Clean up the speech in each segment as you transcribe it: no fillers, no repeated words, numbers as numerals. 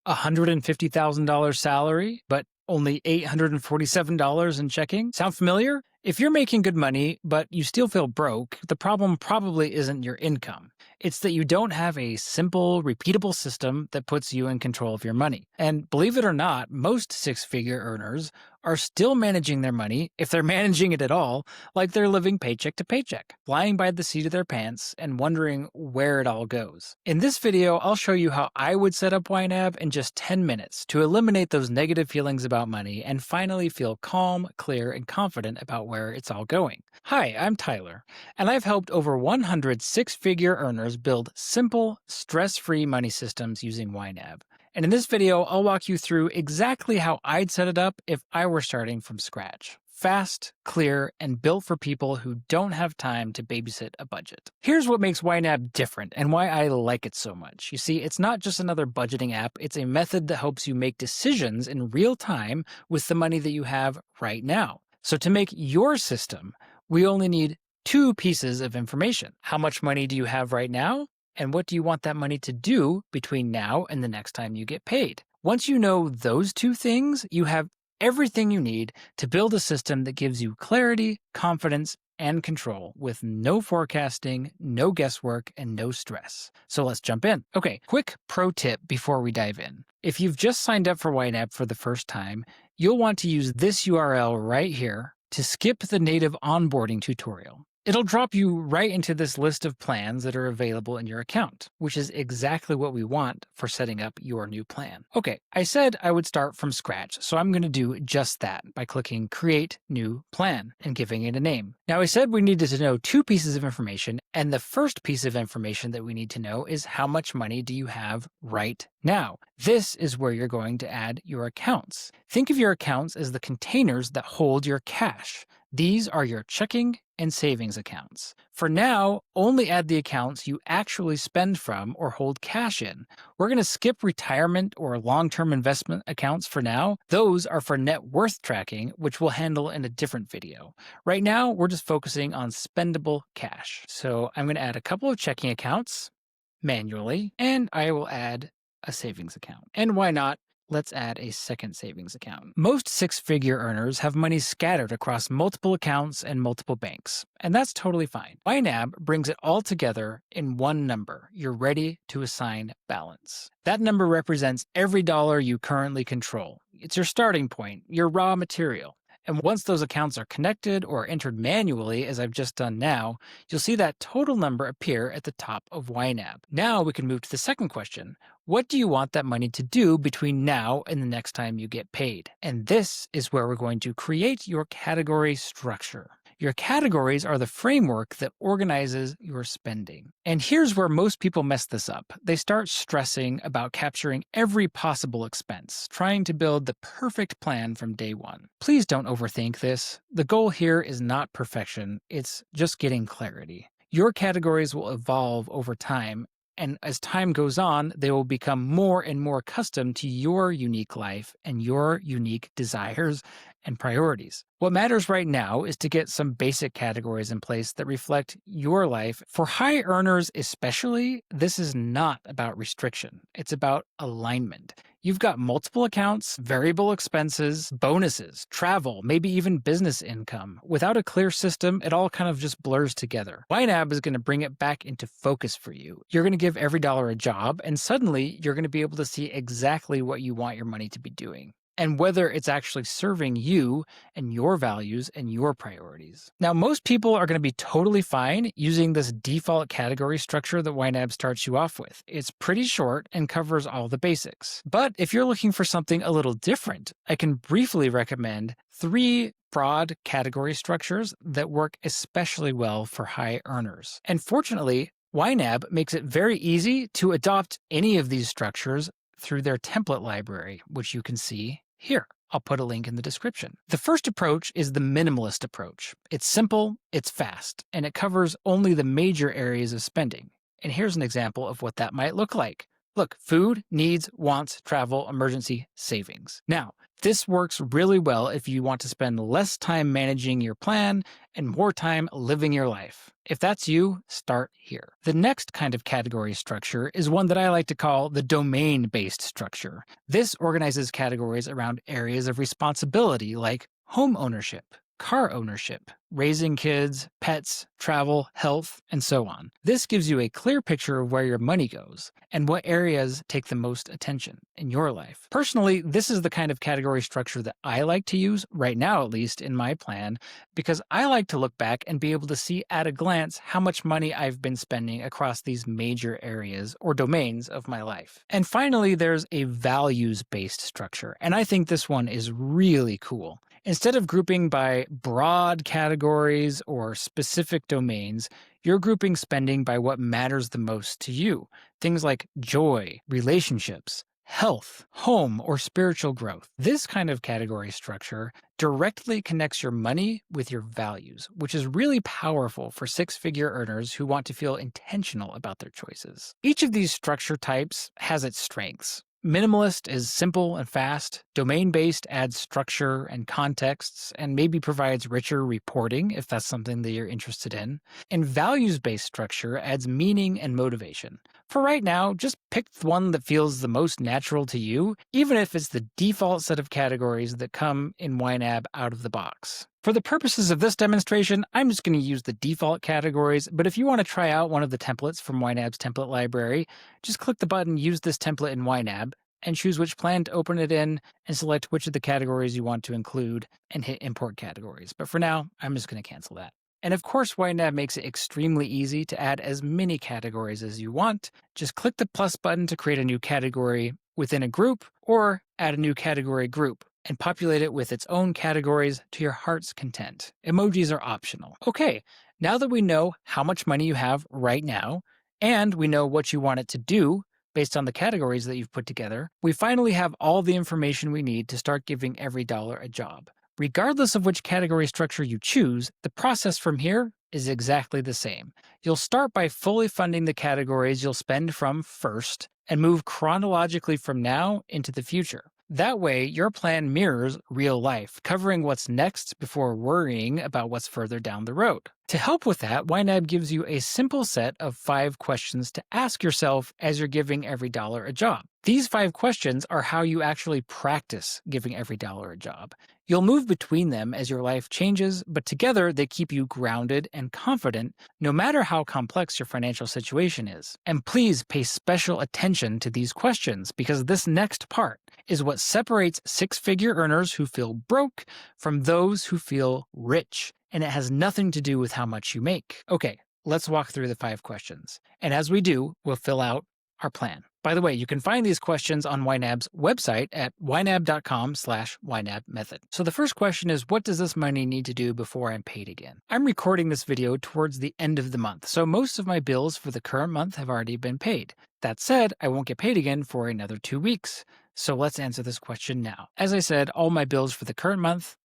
$150,000 salary, but only $847 in checking? Sound familiar? If you're making good money, but you still feel broke, the problem probably isn't your income. It's that you don't have a simple, repeatable system that puts you in control of your money. And believe it or not, most six-figure earners are still managing their money, if they're managing it at all, like they're living paycheck to paycheck, flying by the seat of their pants and wondering where it all goes. In this video, I'll show you how I would set up YNAB in just 10 minutes to eliminate those negative feelings about money and finally feel calm, clear, and confident about where it's all going. Hi, I'm Tyler, and I've helped over 100 six-figure earners build simple, stress-free money systems using YNAB. And in this video, I'll walk you through exactly how I'd set it up if I were starting from scratch. Fast, clear, and built for people who don't have time to babysit a budget. Here's what makes YNAB different and why I like it so much. You see, it's not just another budgeting app, it's a method that helps you make decisions in real time with the money that you have right now. So to make your system, we only need two pieces of information. How much money do you have right now? And what do you want that money to do between now and the next time you get paid? Once you know those two things, you have everything you need to build a system that gives you clarity, confidence, and control with no forecasting, no guesswork, and no stress. So let's jump in. Okay, quick pro tip before we dive in. If you've just signed up for YNAB for the first time, you'll want to use this URL right here to skip the native onboarding tutorial. It'll drop you right into this list of plans that are available in your account, which is exactly what we want for setting up your new plan. Okay, I said I would start from scratch, so I'm going to do just that by clicking Create New Plan and giving it a name. Now, I said we needed to know two pieces of information, and the first piece of information that we need to know is how much money do you have right now. This is where you're going to add your accounts. Think of your accounts as the containers that hold your cash. These are your checking and savings accounts. For now, only add the accounts you actually spend from or hold cash in. We're going to skip retirement or long-term investment accounts for now. Those are for net worth tracking, which we'll handle in a different video. Right now, we're just focusing on spendable cash. So I'm going to add a couple of checking accounts manually, and I will add a savings account. And why not? Let's add a second savings account. Most six-figure earners have money scattered across multiple accounts and multiple banks, and that's totally fine. YNAB brings it all together in one number. You're ready to assign balance. That number represents every dollar you currently control. It's your starting point, your raw material. And once those accounts are connected or entered manually, as I've just done now, you'll see that total number appear at the top of YNAB. Now we can move to the second question. What do you want that money to do between now and the next time you get paid? And this is where we're going to create your category structure. Your categories are the framework that organizes your spending. And here's where most people mess this up. They start stressing about capturing every possible expense, trying to build the perfect plan from day one. Please don't overthink this. The goal here is not perfection, it's just getting clarity. Your categories will evolve over time, and as time goes on, they will become more and more custom to your unique life and your unique desires and priorities. What matters right now is to get some basic categories in place that reflect your life. For high earners especially, this is not about restriction. It's about alignment. You've got multiple accounts, variable expenses, bonuses, travel, maybe even business income. Without a clear system, it all kind of just blurs together. YNAB is going to bring it back into focus for you. You're going to give every dollar a job, and suddenly you're going to be able to see exactly what you want your money to be doing, and whether it's actually serving you and your values and your priorities. Now, most people are going to be totally fine using this default category structure that YNAB starts you off with. It's pretty short and covers all the basics. But if you're looking for something a little different, I can briefly recommend 3 broad category structures that work especially well for high earners. And fortunately, YNAB makes it very easy to adopt any of these structures through their template library, which you can see here. I'll put a link in the description. The first approach is the minimalist approach. It's simple, it's fast, and it covers only the major areas of spending. And here's an example of what that might look like. Look, food, needs, wants, travel, emergency, savings. Now, this works really well if you want to spend less time managing your plan and more time living your life. If that's you, start here. The next kind of category structure is one that I like to call the domain-based structure. This organizes categories around areas of responsibility like home ownership, car ownership, raising kids, pets, travel, health, and so on. This gives you a clear picture of where your money goes and what areas take the most attention in your life. Personally, this is the kind of category structure that I like to use, right now at least, in my plan, because I like to look back and be able to see at a glance how much money I've been spending across these major areas or domains of my life. And finally, there's a values-based structure, and I think this one is really cool. Instead of grouping by broad categories or specific domains, you're grouping spending by what matters the most to you. Things like joy, relationships, health, home, or spiritual growth. This kind of category structure directly connects your money with your values, which is really powerful for six-figure earners who want to feel intentional about their choices. Each of these structure types has its strengths. Minimalist is simple and fast. Domain-based adds structure and contexts and maybe provides richer reporting if that's something that you're interested in. And values-based structure adds meaning and motivation. For right now, just pick the one that feels the most natural to you, even if it's the default set of categories that come in YNAB out of the box. For the purposes of this demonstration, I'm just going to use the default categories, but if you want to try out one of the templates from YNAB's template library, just click the button Use this template in YNAB, and choose which plan to open it in, and select which of the categories you want to include, and hit Import Categories. But for now, I'm just going to cancel that. And of course, YNAB makes it extremely easy to add as many categories as you want. Just click the plus button to create a new category within a group, or add a new category group, and populate it with its own categories to your heart's content. Emojis are optional. Okay, now that we know how much money you have right now, and we know what you want it to do based on the categories that you've put together, we finally have all the information we need to start giving every dollar a job. Regardless of which category structure you choose, the process from here is exactly the same. You'll start by fully funding the categories you'll spend from first, and move chronologically from now into the future. That way, your plan mirrors real life, covering what's next before worrying about what's further down the road. To help with that, YNAB gives you a simple set of 5 questions to ask yourself as you're giving every dollar a job. These 5 questions are how you actually practice giving every dollar a job. You'll move between them as your life changes, but together they keep you grounded and confident no matter how complex your financial situation is. And please pay special attention to these questions, because this next part is what separates six-figure earners who feel broke from those who feel rich. And it has nothing to do with how much you make. Okay, let's walk through the 5 questions. And as we do, we'll fill out our plan. By the way, you can find these questions on YNAB's website at ynab.com/YNABmethod. So the first question is, what does this money need to do before I'm paid again? I'm recording this video towards the end of the month, so most of my bills for the current month have already been paid. That said, I won't get paid again for another 2 weeks. So let's answer this question now. As I said, all my bills for the current month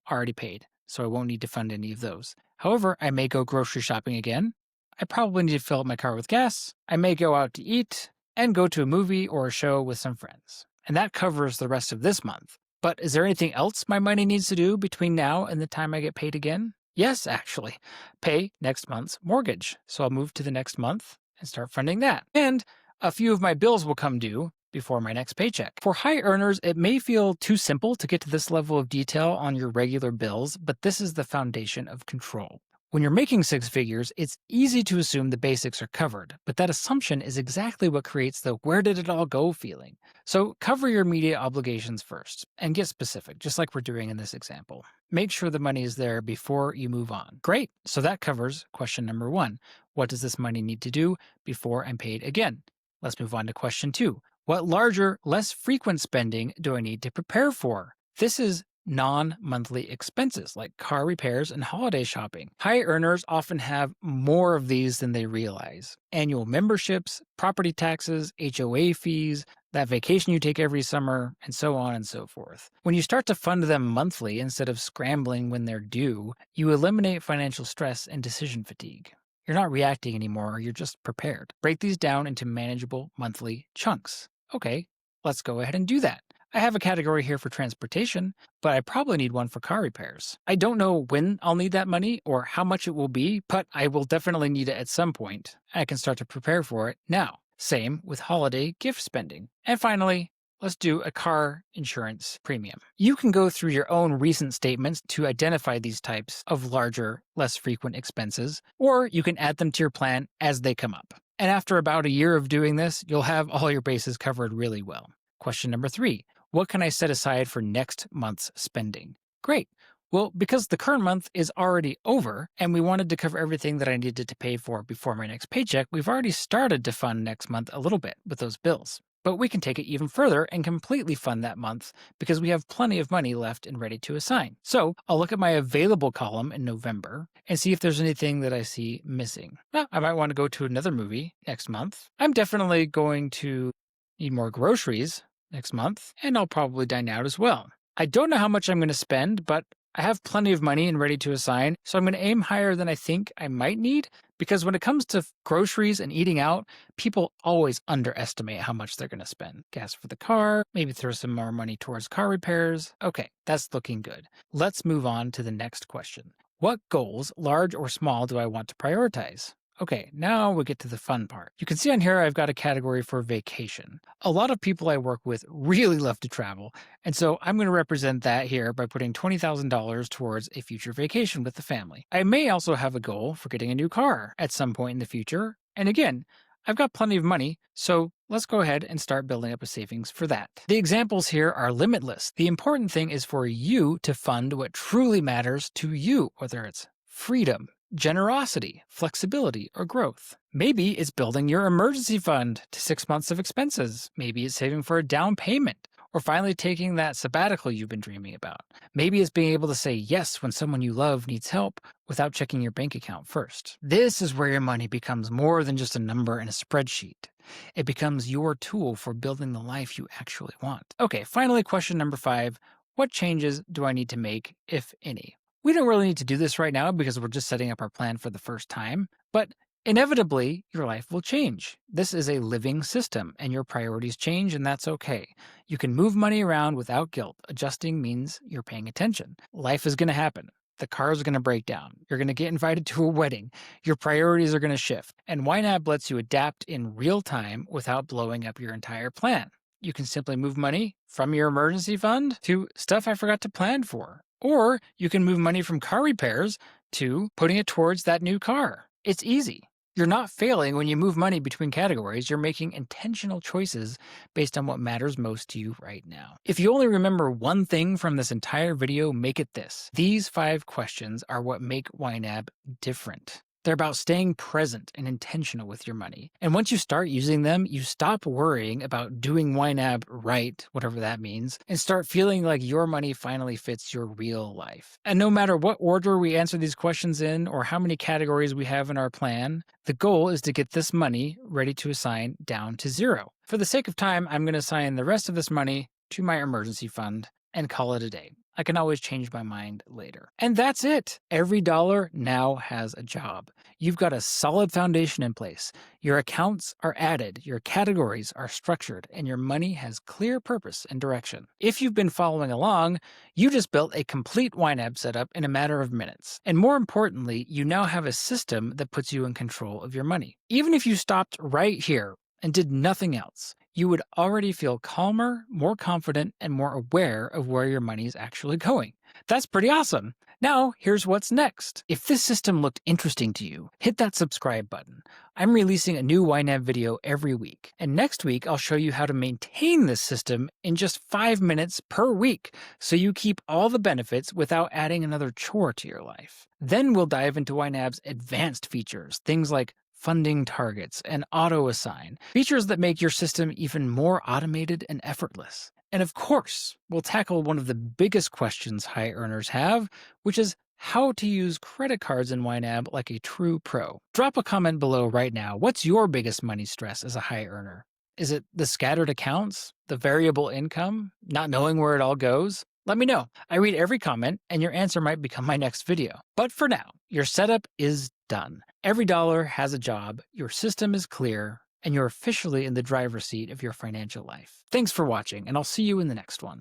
are already paid, so I won't need to fund any of those. However, I may go grocery shopping again. I probably need to fill up my car with gas. I may go out to eat and go to a movie or a show with some friends. And that covers the rest of this month. But is there anything else my money needs to do between now and the time I get paid again? Yes, actually. Pay next month's mortgage. So I'll move to the next month and start funding that. And a few of my bills will come due before my next paycheck. For high earners, it may feel too simple to get to this level of detail on your regular bills, but this is the foundation of control. When you're making 6 figures, it's easy to assume the basics are covered, but that assumption is exactly what creates the "where did it all go" feeling. So cover your immediate obligations first, and get specific, just like we're doing in this example. Make sure the money is there before you move on. Great, so that covers question number 1. What does this money need to do before I'm paid again? Let's move on to question 2. What larger, less frequent spending do I need to prepare for? This is non-monthly expenses like car repairs and holiday shopping. High earners often have more of these than they realize. Annual memberships, property taxes, HOA fees, that vacation you take every summer, and so on and so forth. When you start to fund them monthly instead of scrambling when they're due, you eliminate financial stress and decision fatigue. You're not reacting anymore, you're just prepared. Break these down into manageable monthly chunks. Okay, let's go ahead and do that. I have a category here for transportation, but I probably need one for car repairs. I don't know when I'll need that money or how much it will be, but I will definitely need it at some point. I can start to prepare for it now. Same with holiday gift spending. And finally, let's do a car insurance premium. You can go through your own recent statements to identify these types of larger, less frequent expenses, or you can add them to your plan as they come up. And after about a year of doing this, you'll have all your bases covered really well. Question number 3. What can I set aside for next month's spending? Great. Well, because the current month is already over and we wanted to cover everything that I needed to pay for before my next paycheck, we've already started to fund next month a little bit with those bills. But we can take it even further and completely fund that month because we have plenty of money left and ready to assign. So I'll look at my available column in November and see if there's anything that I see missing. Well, I might want to go to another movie next month. I'm definitely going to need more groceries next month, and I'll probably dine out as well. I don't know how much I'm going to spend, but I have plenty of money and ready to assign, so I'm going to aim higher than I think I might need, because when it comes to groceries and eating out, people always underestimate how much they're going to spend. Gas for the car, maybe throw some more money towards car repairs. Okay, that's looking good. Let's move on to the next question. What goals, large or small, do I want to prioritize? Okay, now we get to the fun part. You can see on here I've got a category for vacation. A lot of people I work with really love to travel, and so I'm going to represent that here by putting $20,000 towards a future vacation with the family. I may also have a goal for getting a new car at some point in the future, and again, I've got plenty of money, so let's go ahead and start building up a savings for that. The examples here are limitless. The important thing is for you to fund what truly matters to you, whether it's freedom, generosity, flexibility, or growth. Maybe it's building your emergency fund to 6 months of expenses. Maybe it's saving for a down payment, or finally taking that sabbatical you've been dreaming about. Maybe it's being able to say yes when someone you love needs help without checking your bank account first. This is where your money becomes more than just a number in a spreadsheet. It becomes your tool for building the life you actually want. Okay, finally, question number 5. What changes do I need to make, if any? We don't really need to do this right now because we're just setting up our plan for the first time, but inevitably, your life will change. This is a living system, and your priorities change, and that's okay. You can move money around without guilt. Adjusting means you're paying attention. Life is going to happen. The car is going to break down. You're going to get invited to a wedding. Your priorities are going to shift. And YNAB lets you adapt in real time without blowing up your entire plan. You can simply move money from your emergency fund to stuff I forgot to plan for. Or you can move money from car repairs to putting it towards that new car. It's easy. You're not failing when you move money between categories. You're making intentional choices based on what matters most to you right now. If you only remember one thing from this entire video, make it this. These 5 questions are what make YNAB different. They're about staying present and intentional with your money. And once you start using them, you stop worrying about doing YNAB right, whatever that means, and start feeling like your money finally fits your real life. And no matter what order we answer these questions in or how many categories we have in our plan, the goal is to get this money ready to assign down to 0. For the sake of time, I'm going to assign the rest of this money to my emergency fund and call it a day. I can always change my mind later. And that's it. Every dollar now has a job. You've got a solid foundation in place. Your accounts are added, your categories are structured, and your money has clear purpose and direction. If you've been following along, you just built a complete YNAB setup in a matter of minutes. And more importantly, you now have a system that puts you in control of your money. Even if you stopped right here and did nothing else, you would already feel calmer, more confident, and more aware of where your money is actually going. That's pretty awesome. Now, here's what's next. If this system looked interesting to you, hit that subscribe button. I'm releasing a new YNAB video every week, and next week I'll show you how to maintain this system in just 5 minutes per week, so you keep all the benefits without adding another chore to your life. Then we'll dive into YNAB's advanced features, things like funding targets, and auto-assign, features that make your system even more automated and effortless. And of course, we'll tackle one of the biggest questions high earners have, which is how to use credit cards in YNAB like a true pro. Drop a comment below right now. What's your biggest money stress as a high earner? Is it the scattered accounts, the variable income, not knowing where it all goes? Let me know. I read every comment, and your answer might become my next video. But for now, your setup is Done. Every dollar has a job, your system is clear, and you're officially in the driver's seat of your financial life. Thanks for watching, and I'll see you in the next one.